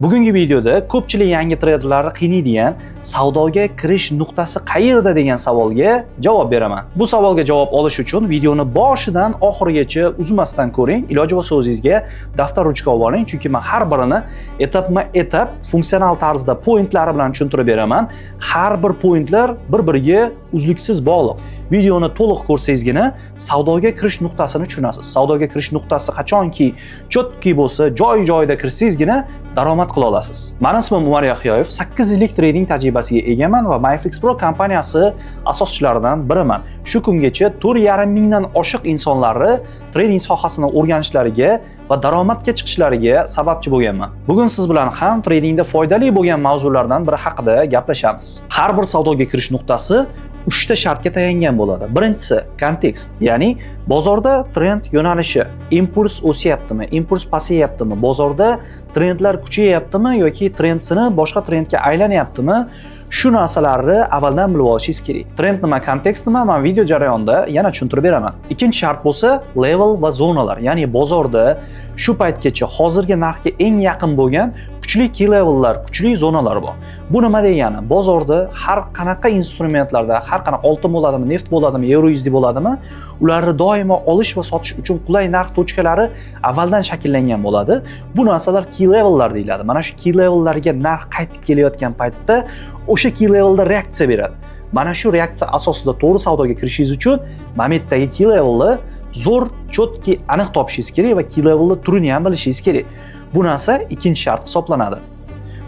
Bugungi videoda ko'pchilik yangi treyderlarni qiynaydigan savdoga kirish nuqtasi qayerda degan savolga javob beraman. Bu savolga javob olish uchun videoni boshidan oxirigacha uzmasdan ko'ring. Iloji bo'lsa o'zingizga daftar ruchka olib oling, chunki men har birini etap funksional tarzda pointlari bilan tushuntirib beraman. Har bir pointlar bir-biriga uzluksiz bog'liq. Videoni to'liq ko'rsangizgina savdoga kirish nuqtasini tushunasiz. Savdoga kirish nuqtasi qachonki chotki bo'lsa, joy-joyida kirsangizgina daromad qila olasiz. Meni ismim Umar Yahyoyev, 8 yillik trading tajribasiga egaman va MyFX Pro kompaniyasi asoschilaridan biriman. Shu kungacha 4,5 mingdan oshiq insonlarni trading sohasini o'rganishlariga va daromadga chiqishlariga sababchi bo'lganman. Bugun siz bilan ham tradingda foydali bo'lgan mavzulardan biri haqida gaplashamiz. Har bir savdoga kirish nuqtasi 3 ta shartga tayangan bo'ladi. Birinchisi kontekst, ya'ni bozorda trend yo'nalishi, impuls o'syaptimi, impuls pasayaptimi, bozorda trendlar kuchayaptimi yoki trend sinib boshqa trendga aylanyaptimi? Shu narsalarni avvaldan bilib olishingiz kerak. Trend nima, kontekst nima, men video jarayonida yana tushuntirib beraman. Ikkinchi shart bo'lsa level va zonalar, ya'ni bozorda shu paytgacha hozirgi narxga eng yaqin bo'lgan kuchli key levellar, kuchli zonalar bor. Bu nima degani? Bozorda har qanaqa instrumentlarda, har qanaqa oltin bo'ladimi, neft bo'ladimi, euro USD bo'ladimi, ularni doimo olish va sotish uchun qulay narx tochkalari avvaldan shakllangan bo'ladi. Bu narsalar key levellar deyiladi. Mana shu key levellarga narx qaytib kelayotgan paytda o'sha key levelda reaksiya beradi. Mana shu reaksiya asosida to'g'ri savdoga kirishingiz uchun momentdagi key levelni zo'r, chotki, aniq topishingiz kerak va key levelni turini ham bilishingiz kerak. Bu narsa ikkinchi shart hisoblanadi.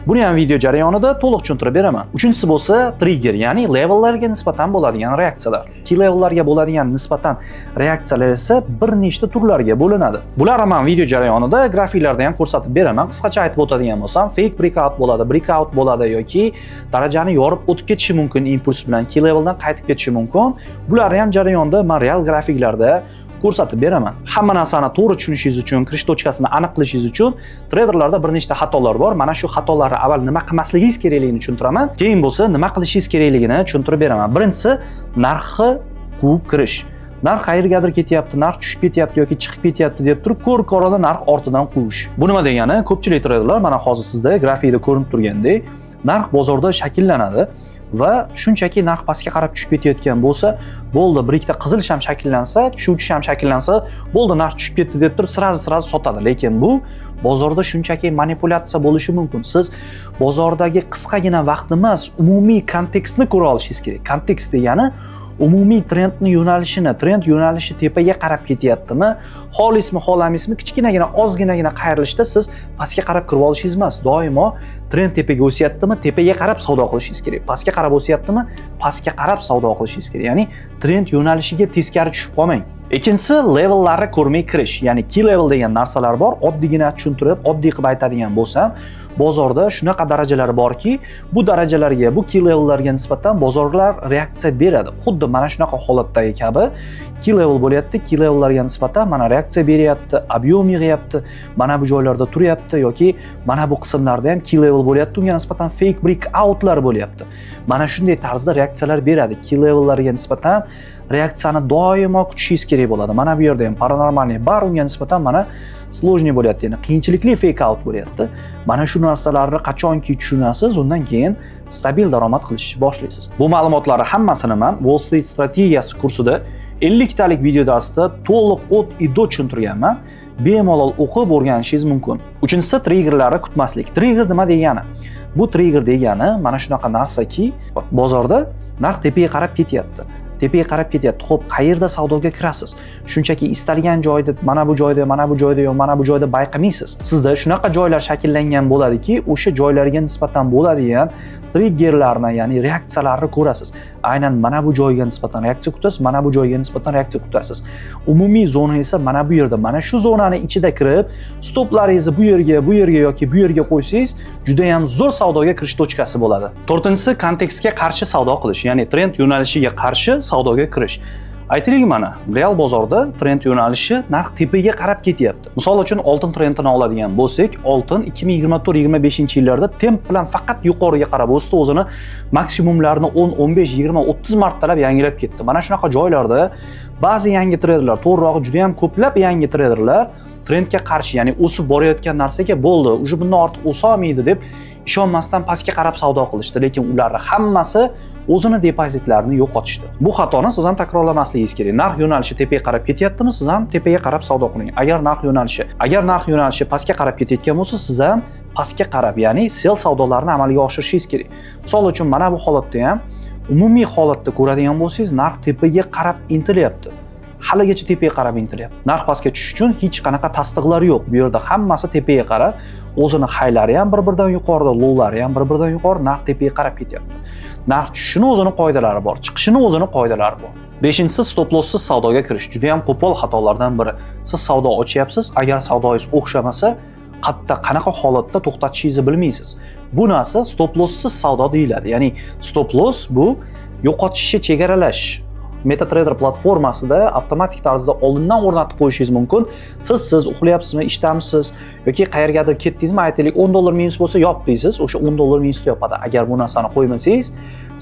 Buni ham video jarayonida to'liq tushuntirib beraman. Uchinchisi bo'lsa trigger, ya'ni levellarga nisbatan bo'ladigan reaksiyalar. Key levellarga bo'ladigan nisbatan reaksiyalar esa bir nechta turlarga bo'linadi. Bularni men video jarayonida grafiklarda ham ko'rsatib beraman. Qisqacha aytib o'tadigan bo'lsam, fake breakout bo'ladi, breakout bo'ladi yoki darajani yorib o'tib ketishi mumkin impuls bilan, key leveldan qaytib ketishi mumkin. Bularni ham jarayonda men real grafiklarda ko'rsatib beraman. Hamma narsani to'g'ri tushunishingiz uchun, kirish tochkasini aniq qilishingiz uchun treyderlarda bir nechta xatolar bor. Mana shu xatolarni avval nima qilmasligingiz kerakligini tushuntiraman, keyin bo'lsa nima qilishingiz kerakligini tushuntirib beraman. Birinchisi narxni quvib kirish. Narx qayergadir ketyapti, narx tushib ketyapti yoki chiqib ketyapti deb turib ko'r-ko'rona narx ortidan quvish. Bu nima degani? Ko'pchilik treyderlar mana hozir sizda grafikda ko'rinib turgandek, narx bozorda shakllanadi va shunchaki narx pastga qarab tushib ketayotgan bo'lsa, bo'ldi, bir ikkita qizil sham shakllansa, tushuvchi sham shakllansa, bo'ldi, narx tushib ketdi deb turib sirazi sotadi. Lekin bu bozorda shunchaki manipulyatsiya bo'lishi mumkin. Siz bozordagi qisqagina vaqt emas, umumiy kontekstni ko'ra olishingiz kerak. Kontekst degani umumiy trendning yo'nalishini, trend yo'nalishi tepaga qarab ketyaptimi, xolismi, xolamismi, kichkinagina, ozginagina qayrilishda siz pastga qarab kirib olishingiz emas, doimo trend tepaga o'syaptimi, tepaga qarab savdo qilishingiz kerak. Pastga qarab o'syaptimi, pastga qarab savdo qilishingiz kerak. Ya'ni trend yo'nalishiga teskari tushib qolmang. Ikkinchisi levellarni ko'rmay kirish, ya'ni key level degan narsalar bor. Oddiygina tushuntirib, oddiy qilib aytadigan bo'lsam, bozorda shunaqa darajalar borki, bu darajalarga, bu key levellarga nisbatan bozorlar reaksiya beradi. Xuddi mana shunaqa holatdagi kabi key level bo'lyapti, key levellarga nisbatan mana reaksiya beryapti, ob'yom yig'yapti, mana bu joylarda turyapti yoki mana bu qismlarda ham key level bo'lyapti, unga nisbatan fake breakoutlar bo'lyapti. Mana shunday tarzda reaksiyalar beradi. Key levellarga nisbatan reaksiyani doimo kutishingiz kerak bo'ladi. Mana bu yerda ham paranormalniy bar, unga nisbatan mana sложный bo'lyapti, ya'ni qiyinchilikli fake out bo'lyapti. Mana shu narsalarni qachonki tushunasiz, undan keyin stabil daromad qilishni boshlaysiz. Bu ma'lumotlarni hammasini men Wall Street strategiyasi kursida 50 talik video darsida to'liq o't ido tushuntirganman. Bemalol o'qib o'rganishingiz mumkin. Uchinchisi triggerlarni kutmaslik. Trigger nima degani? Bu trigger degani mana shunaqa narsaki, bozorda narx tepaga qarab ketyapti. Tepaga qarab ketyapti. Xo'p, qayerda savdoga kirasiz? Shunchaki istalgan joyda, mana bu joyda, mana bu joyda yoki mana bu joyda bayqamaysiz. Sizda shunaqa joylar shakllangan bo'ladiki, o'sha joylarga nisbatan bo'ladigan triggerlarni, ya'ni reaksiyalarni ko'rasiz. Aynan mana bu joyga nisbatan reaksiya kutasiz, mana bu joyga nisbatan reaksiya kutasiz. Umumiy zona esa mana bu yerda. Mana shu zonani ichida kirib, stoplaringizni bu yerga yoki bu yerga qo'ysangiz, juda ham zo'r savdoga kirish tochkasi bo'ladi. To'rtinchisi kontekstga qarshi savdo qilish, ya'ni trend yo'nalishiga qarshi savdoga kirish. Aytaylik, mana real bozorda trend yo'nalishi narx tepaga qarab ketyapti. Misol uchun oltin trendini oladigan bo'lsak, oltin 2024-25-yillarda temp bilan faqat yuqoriga qarab o'sdi, o'zini maksimumlarini 10, 15, 20, 30 martalab yangilab ketdi. Mana shunaqa joylarda ba'zi yangi treyderlar, to'g'rirog'i juda ham ko'plab yangi treyderlar trendga qarshi, ya'ni o'sib borayotgan narsaga bo'ldi, uje bundan ortiq o'sa olmaydi deb ishonmasdan pastga qarab savdo qilishdi, lekin ularning hammasi o'zini depozitlarini yo'qotishdi. Bu xatoni siz ham takrorlamasligingiz kerak. Narx yo'nalishi tepaga qarab ketyaptimi, siz ham tepaga qarab savdo qiling. Agar narx yo'nalishi pastga qarab ketayotgan bo'lsa, siz ham pastga qarab, ya'ni sell savdolarini amalga oshirishingiz kerak. Misol uchun mana bu holatda ham umumiy holatda ko'radigan bo'lsangiz, narx tepaga qarab intilyapti. Haligacha tepaga qarab intilyapti. Narx pastga tushish uchun hech qanaqa tasdiqlar yo'q. Bu yerda hammasi tepaga qarab, o'zini haylari ham bir-biridan yuqorida, lowlari ham bir-biridan yuqori, narx tepaga qarab ketyapti. Narx tushishini o'zini qoidalari bor, chiqishini o'zini qoidalari bor. 5-si stop losssiz savdoga kirish. Juda ham qo'pol xatolardan biri. Siz savdo ochyapsiz, agar savdoingiz o'xshamasa, qanaqa holatda to'xtatishingizni bilmaysiz. Bu narsa stop losssiz savdo deyiladi. Ya'ni stop loss bu yo'qotishni chegaralash. MetaTrader platformasida avtomatik tarzda oldindan o'rnatib qo'yishingiz mumkin. Siz uxlayapsizmi, ishdamisiz yoki qayergadir ketdingizmi, aytaylik $10 minus bo'lsa, yop deysiz, o'sha $10 minus yopadi. Agar bu narsani qo'ymasangiz,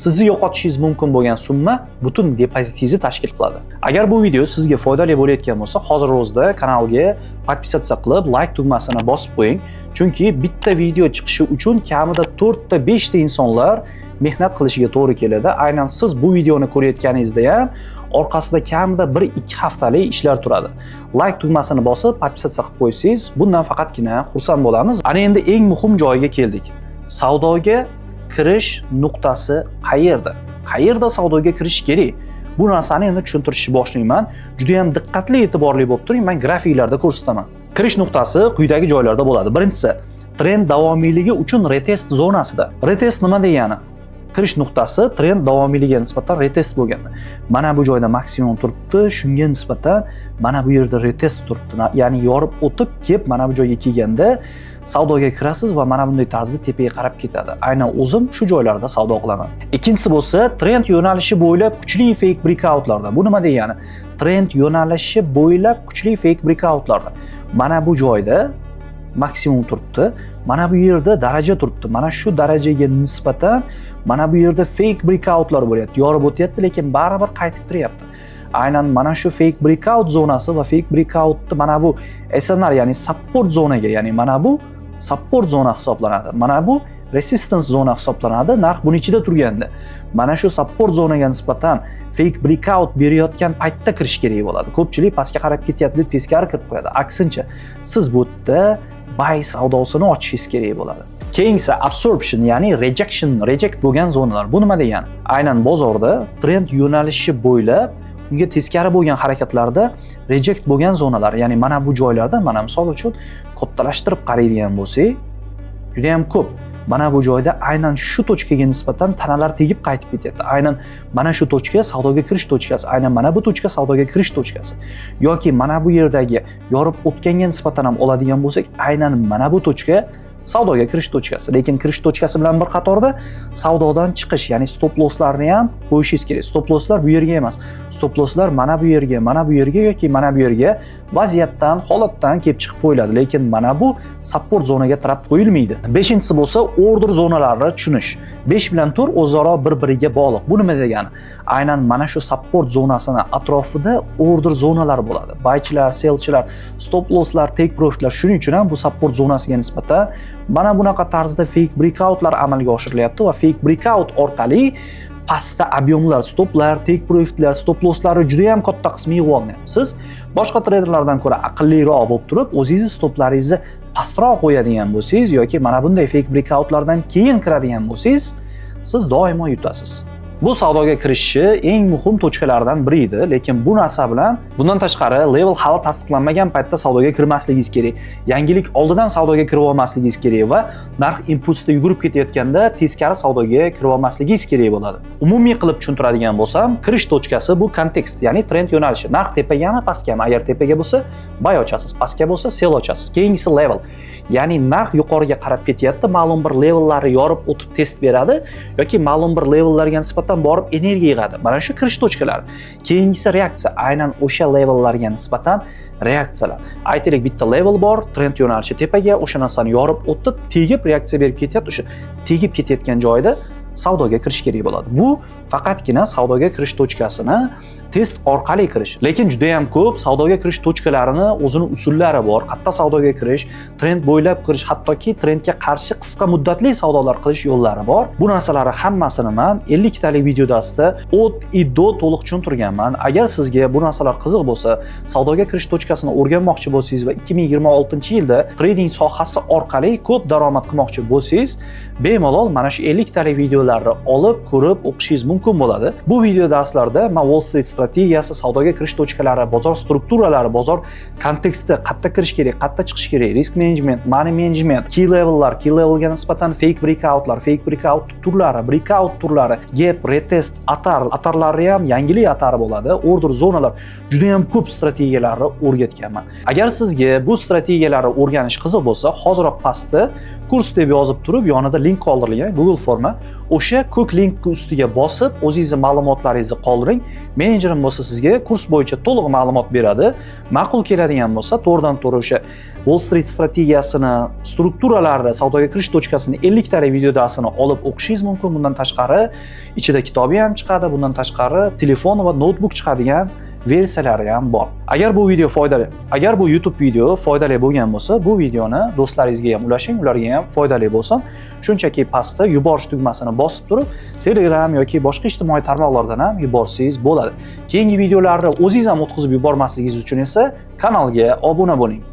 sizni yo'qotishingiz mumkin bo'lgan summa butun depozitingizni tashkil qiladi. Agar bu video sizga foydali bo'layotgan bo'lsa, hozir o'zida kanalga podpisatsiya qilib, like tugmasini bosib qo'ying. Chunki bitta video chiqishi uchun kamida 4 ta 5 ta insonlar mehnat qilishiga to'g'ri keladi. Aynan siz bu videoni ko'rayotganingizda ham orqasida kamida 1-2 haftalik ishlar turadi. Like tugmasini bosib, podpisatsiya qilib qo'ysangiz, bundan faqatgina xursand bo'lamiz. Ana endi eng muhim joyiga keldik. Savdoga kirish nuqtasi qayerda? Qayerda savdoga kirish kerak? Bu narsani endi tushuntirishni boshlayman. Juda ham diqqatli, e'tiborli bo'lib turing, men grafiklarda ko'rsataman. Kirish nuqtasi quyidagi joylarda bo'ladi. Birinchisi, trend davomiyligi uchun retest zonasida. Retest nima degani? Kirish nuqtasi trend davomiyligiga nisbatan retest bo'lganda. Mana bu joyda maksimum turibdi, shunga nisbatan mana bu yerda retest turibdi. Ya'ni yorib o'tib kelib mana bu joyga kelganda savdoga kirasiz va mana bunday tarzda tepaga qarab ketadi. Aynan o'zim shu joylarda savdo qilaman. Ikkinchisi bo'lsa, trend yo'nalishi bo'ylab kuchli fake breakoutlarda. Bu nima degani? Trend yo'nalishi bo'ylab kuchli fake breakoutlarda. Mana bu joyda maksimum turibdi. Mana bu yerda daraja turibdi. Mana shu darajaga nisbatan mana bu yerda fake breakoutlar bo'lyapti. Yorib o'tyapti, lekin baribir qaytib kiryapti. Aynan mana shu fake breakout zonasi va fake breakoutni mana bu SNR, ya'ni support zonaga, ya'ni mana bu support zona hisoblanadi. Mana bu resistance zona hisoblanadi. Narx buning ichida turganda, mana shu support zonaga nisbatan fake breakout berayotgan paytda kirish kerak bo'ladi. Ko'pchilik pastga qarab ketyapti deb teskari kirib qo'yadi. Aksincha, siz bu yerda buy savdosini ochishingiz kerak bo'ladi. Keyingisi absorption, ya'ni reject bo'lgan zonalar. Bu nima degani? Aynan bozorda trend yo'nalishi bo'ylab unga teskari bo'lgan harakatlarda reject bo'lgan zonalar, ya'ni mana bu joylarda, mana misol uchun kattalashtirib qaraydigan bo'lsak, juda ham ko'p. Mana bu joyda aynan shu tochkaga nisbatan tanalar tegib qaytib ketyapti. Aynan mana shu tochka savdoga kirish tochkasi, aynan mana bu tochka savdoga kirish tochkasi. Yoki mana bu yerdagi yorib o'tganga nisbatan ham oladigan bo'lsak, aynan mana bu tochka savdoga kirish tochkasi. Lekin kirish tochkasi bilan bir qatorda savdodan chiqish, ya'ni stop losslarni ham qo'yishingiz kerak. Stop losslar bu yerga emas. Stop losslar mana bu yerga, mana bu yerga yoki mana bu yerga vaziyatdan, holatdan kelib chiqib qo'yiladi. Lekin mana bu support zonaga tarab qo'yilmaydi. 5-si bo'lsa order zonalarini tushunish. 5 bilan 4 o'zaro bir-biriga bog'liq. Bu nima degani? Aynan mana shu support zonasini atrofida order zonalar bo'ladi. Buychilar, sellchilar, stop losslar, take profitlar. Shuning uchun ham bu support zonasiga nisbatan mana bunaqa tarzda fake breakoutlar amalga oshirilyapti va fake breakout orqali pastda ob'yomlar, stoplar, take profitlar, stop losslari juda ham katta qismi yig'ib olmayapsiz. Siz boshqa treyderlardan ko'ra aqlliroq bo'lib turib, o'zingiz stoplaringizni pastroq qo'yadigan bo'lsangiz yoki mana bunday fake breakoutlardan keyin kiradigan bo'lsangiz, siz doimo yutasiz. Bu savdoga kirishni eng muhim tochkalardan biri edi, lekin bu narsa bilan bundan tashqari level hali tasdiqlanmagan paytda savdoga kirmasligingiz kerak. Yangilik oldidan savdoga kirib olmasligingiz kerak va narx impulsda yugurib ketayotganda teskari savdoga kirib olmasligingiz kerak bo'ladi. Umumiy qilib tushuntiradigan bo'lsam, kirish tochkasi bu kontekst, ya'ni trend yo'nalishi. Narx tepagami, pastgami? Agar tepaga bo'lsa, buy ochasiz, pastga bo'lsa sell ochasiz. Keyingisi level. Ya'ni narx yuqoriga qarab ketyapti, ma'lum bir levellari yorib o'tib test beradi yoki ma'lum bir levellarga nisbatan borib energiya yig'adi. Mana shu kirish tochkalari. Keyingisi reaksiya, aynan o'sha levellarga nisbatan reaksiyalar. Aytaylik, bitta level bor, trend yo'nalishi tepaga, o'sha narsani yorib o'tib, tegib reaksiya berib ketyapti. O'sha tegib ketayotgan joyda savdoga kirish kerak bo'ladi. Bu faqatgina savdoga kirish tochkasini test orqali kirish. Lekin juda ham ko'p savdoga kirish tochkalarini o'zini usullari bor. Qayerda savdoga kirish, trend bo'ylab kirish, hattoki trendga qarshi qisqa muddatli savdolar qilish yo'llari bor. Bu narsalarni hammasini men 50 talik video darsda od i do to'liq tushuntirganman. Agar sizga bu narsalar qiziq bo'lsa, savdoga kirish tochkasini o'rganmoqchi bo'lsangiz va 2026-yilda trading sohasi orqali ko'p daromad qilmoqchi bo'lsangiz, bemalol mana shu 50 talik videolarni olib, ko'rib o'qishingiz mumkin bo'ladi. Bu video darslarda men Wall Street strategiyasi, savdoga kirish tochkalari, bozor strukturalari, bozor konteksti, qayerda kirish kerak, qayerda chiqish kerak, risk management, money management, key level'lar, key level'ga nisbatan fake breakout'lar, fake breakout turlari, breakout turlari, gap, retest, atarlari ham yangilik atari bo'ladi, order zonalar, juda ham ko'p strategiyalarni o'rgatganman. Agar sizga bu strategiyalarni o'rganish qiziq bo'lsa, hoziroq pastda kurs deb yozib turib, yonida link qoldirilgan Google forma, o'sha ko'k link ustiga bosib, o'zingizning ma'lumotlaringizni qoldiring. Menejerim bo'lsa sizga kurs bo'yicha to'liq ma'lumot beradi. Ma'qul keladigan bo'lsa, to'g'ridan-to'g'ri o'sha Wall Street strategiyasini, strukturalarini, savdoga kirish tochkasini 50 talik video darsini olib o'qishingiz mumkin. Bundan tashqari ichida kitobi ham chiqadi, bundan tashqari telefon va notebook chiqadigan versiyalari ham bor. Agar bu video foydali, agar bu YouTube video foydali bo'lgan bo'lsa, bu videoni do'stlaringizga ham ulashing, ularga ham foydali bo'lsin. Shunchaki pastda yuborish tugmasini bosib turib, Telegram yoki boshqa ijtimoiy tarmoqlardan ham yuborsangiz bo'ladi. Keyingi videolarni o'zingiz ham o'tkazib yubormasligingiz uchun esa kanalga obuna bo'ling.